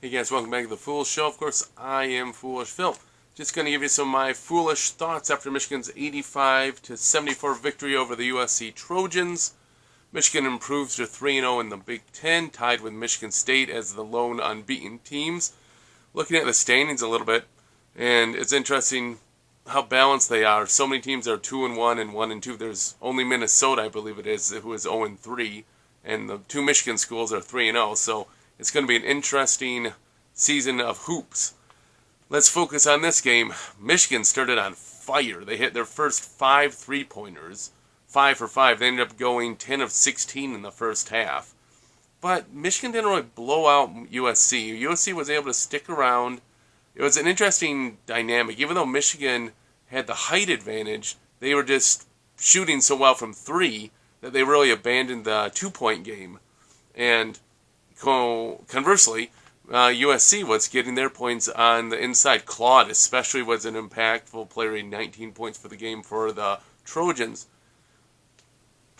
Hey guys, welcome back to the Foolish Show. Of course, I am Foolish Phil. Just going to give you some of my foolish thoughts after Michigan's 85-74 victory over the USC Trojans. Michigan improves to 3-0 in the Big Ten, tied with Michigan State as the lone unbeaten teams. Looking at the standings a little bit, and it's interesting how balanced they are. So many teams are 2-1 and 1-2. There's only Minnesota, I believe it is, who is 0-3, and the two Michigan schools are 3-0. So it's going to be an interesting season of hoops. Let's focus on this game. Michigan started on fire. They hit their first 5 3-pointers, 5 for 5. They ended up going 10 of 16 in the first half. But Michigan didn't really blow out USC. USC was able to stick around. It was an interesting dynamic. Even though Michigan had the height advantage, they were just shooting so well from 3 that they really abandoned the 2-point game. And conversely, USC was getting their points on the inside. Claude especially was an impactful player, in 19 points for the game for the Trojans.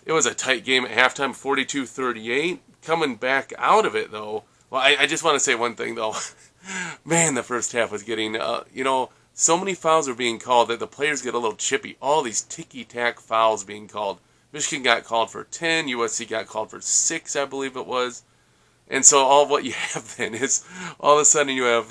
It was a tight game at halftime, 42-38. Coming back out of it, though, well, I just want to say one thing, though. Man, the first half was getting, so many fouls were being called that the players get a little chippy. All these ticky-tack fouls being called. Michigan got called for 10. USC got called for 6, I believe it was. And so all what you have then is all of a sudden you have,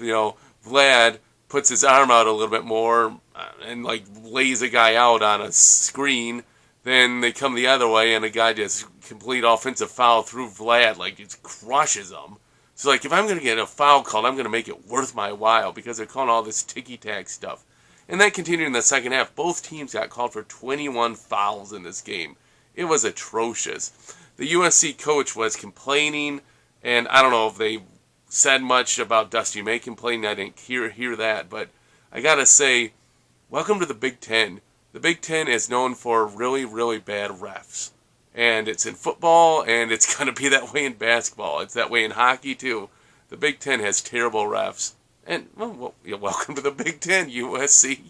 Vlad puts his arm out a little bit more and lays a guy out on a screen. Then they come the other way and a guy just complete offensive foul through Vlad, it crushes him. So if I'm going to get a foul called, I'm going to make it worth my while because they're calling all this ticky-tack stuff. And that continued in the second half. Both teams got called for 21 fouls in this game. It was atrocious. The USC coach was complaining. And I don't know if they said much about Dusty May complaining. I didn't hear that. But I got to say, welcome to the Big Ten. The Big Ten is known for really, really bad refs. And it's in football, and it's going to be that way in basketball. It's that way in hockey, too. The Big Ten has terrible refs. And, welcome to the Big Ten, USC.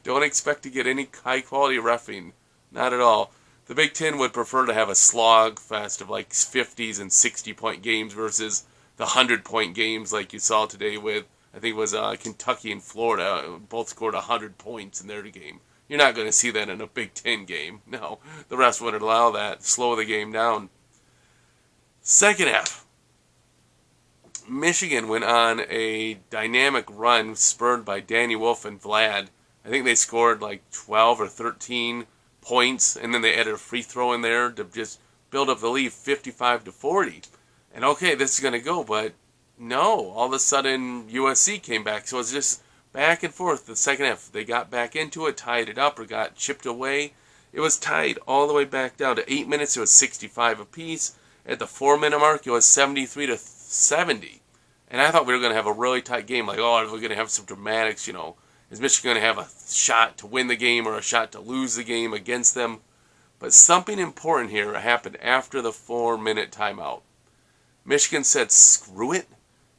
Don't expect to get any high-quality reffing. Not at all. The Big Ten would prefer to have a slog fest of 50s and 60-point games versus the 100-point games like you saw today with, I think it was Kentucky and Florida. Both scored 100 points in their game. You're not going to see that in a Big Ten game. No, the refs wouldn't allow that. Slow the game down. Second half, Michigan went on a dynamic run spurred by Danny Wolf and Vlad. I think they scored 12 or 13 points, and then they added a free throw in there to just build up the lead 55-40. And okay, this is going to go, but no, all of a sudden USC came back. So it's just back and forth the second half. They got back into it, tied it up, or got chipped away. It was tied all the way back down to 8 minutes. It was 65 apiece. At the 4-minute mark, it was 73-70. And I thought we were going to have a really tight game. We're going to have some dramatics, Is Michigan going to have a shot to win the game or a shot to lose the game against them? But something important here happened after the 4-minute timeout. Michigan said, screw it.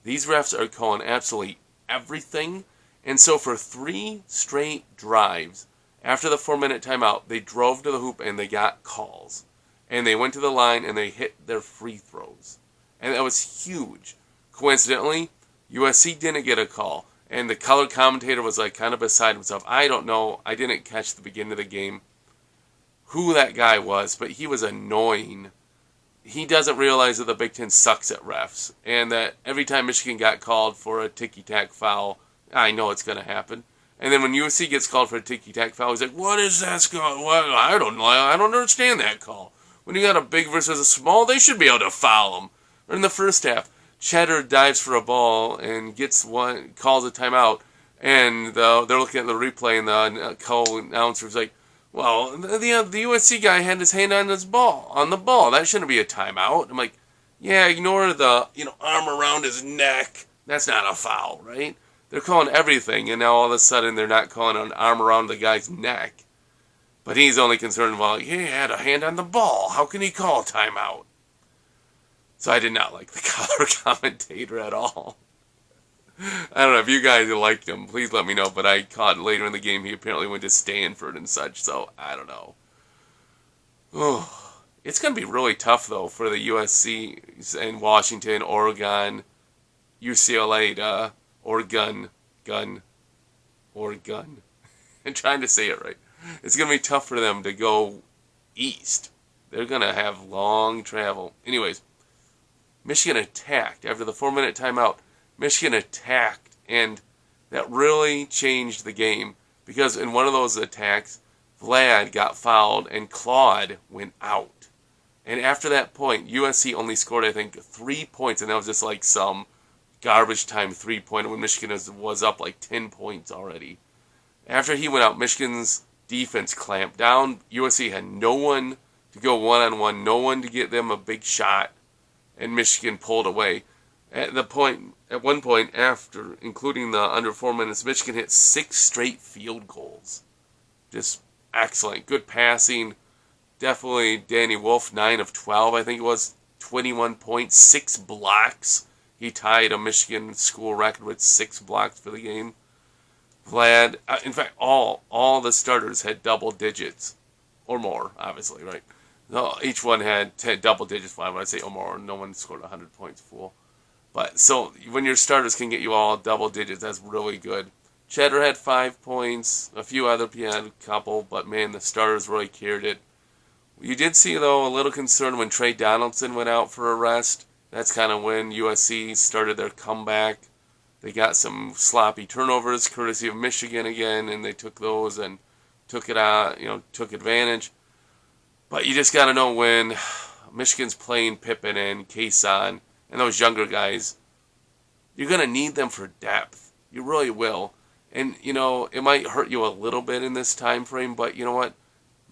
These refs are calling absolutely everything. And so for 3 straight drives, after the 4-minute timeout, they drove to the hoop and they got calls. And they went to the line and they hit their free throws. And that was huge. Coincidentally, USC didn't get a call. And the color commentator was kind of beside himself. I don't know. I didn't catch the beginning of the game who that guy was, but he was annoying. He doesn't realize that the Big Ten sucks at refs. And that every time Michigan got called for a ticky-tack foul, I know it's going to happen. And then when USC gets called for a ticky-tack foul, he's like, what is that call? What? I don't know. I don't understand that call. When you got a big versus a small, they should be able to foul them. Or in the first half, Cheddar dives for a ball and calls a timeout, and they're looking at the replay, and the co-announcer's like, well, the USC guy had his hand on the ball. That shouldn't be a timeout. I'm like, yeah, ignore the arm around his neck. That's not a foul, right? They're calling everything, and now all of a sudden they're not calling an arm around the guy's neck. But he's only concerned about, he had a hand on the ball. How can he call a timeout? So I did not like the color commentator at all. I don't know if you guys liked him. Please let me know. But I caught later in the game he apparently went to Stanford and such. So I don't know. Oh, it's going to be really tough though for the USC and Washington, Oregon, UCLA to Oregon, gun, Oregon. I'm trying to say it right. It's going to be tough for them to go east. They're going to have long travel. Anyways, Michigan attacked. After the 4-minute timeout, Michigan attacked, and that really changed the game because in one of those attacks, Vlad got fouled and Claude went out. And after that point, USC only scored, I think, 3 points, and that was just like some garbage time 3-pointer when Michigan was up like 10 points already. After he went out, Michigan's defense clamped down. USC had no one to go one-on-one, no one to get them a big shot, and Michigan pulled away. At one point after, including the under 4 minutes, Michigan hit 6 straight field goals. Just excellent. Good passing. Definitely Danny Wolf, 9 of 12, I think it was. 21 points, 6 blocks. He tied a Michigan school record with 6 blocks for the game. Vlad, in fact, all the starters had double digits. Or more, obviously, right? No, each one had double digits. Why would I say or more? No one scored 100 points, fool. But, so, when your starters can get you all double digits, that's really good. Cheddar had 5 points. A few other people had a couple. But, man, the starters really carried it. You did see, though, a little concern when Trey Donaldson went out for a rest. That's kind of when USC started their comeback. They got some sloppy turnovers, courtesy of Michigan again, and they took those and took it out, took advantage. But you just got to know when Michigan's playing Pippen and Kason and those younger guys, you're going to need them for depth. You really will. And, it might hurt you a little bit in this time frame, but you know what?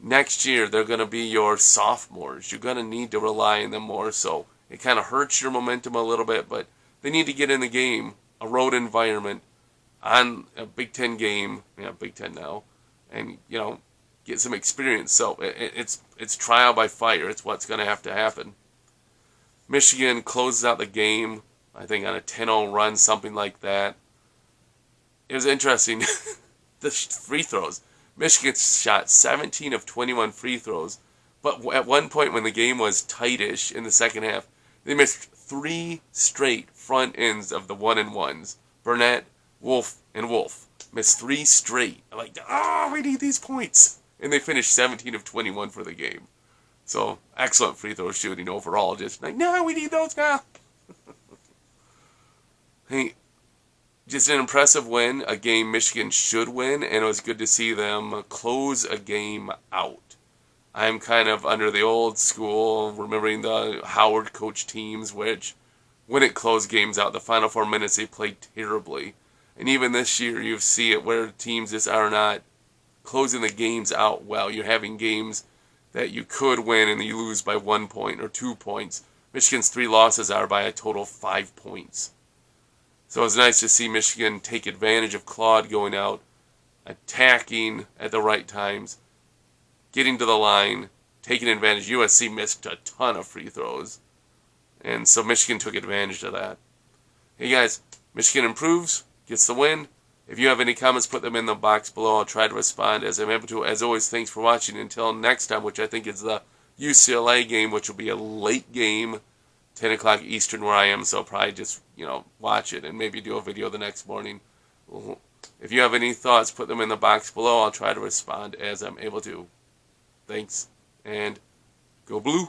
Next year, they're going to be your sophomores. You're going to need to rely on them more. So it kind of hurts your momentum a little bit, but they need to get in the game, a road environment, on a Big Ten game, Big Ten now, and, get some experience. So it's trial by fire. It's what's going to have to happen. Michigan closes out the game, I think, on a 10-0 run, something like that. It was interesting. The free throws. Michigan shot 17 of 21 free throws, but at one point when the game was tightish in the second half, they missed 3 straight front ends of the 1-and-1s. Burnett, Wolf, and Wolf missed 3 straight. I'm like, we need these points. And they finished 17 of 21 for the game. So, excellent free throw shooting overall. Just like, no, we need those now. Hey, just an impressive win, a game Michigan should win, and it was good to see them close a game out. I'm kind of under the old school, remembering the Howard coach teams, which wouldn't close games out. The final 4 minutes, they played terribly. And even this year, you see it where teams just are not closing the games out well. You're having games that you could win and you lose by 1 point or 2 points. Michigan's 3 losses are by a total of 5 points. So it was nice to see Michigan take advantage of Claude going out, attacking at the right times, getting to the line, taking advantage. USC missed a ton of free throws, and so Michigan took advantage of that. Hey guys, Michigan improves, gets the win. If you have any comments, put them in the box below. I'll try to respond as I'm able to. As always, thanks for watching. Until next time, which I think is the UCLA game, which will be a late game, 10 o'clock Eastern where I am, so I'll probably just, watch it and maybe do a video the next morning. If you have any thoughts, put them in the box below. I'll try to respond as I'm able to. Thanks, and go blue.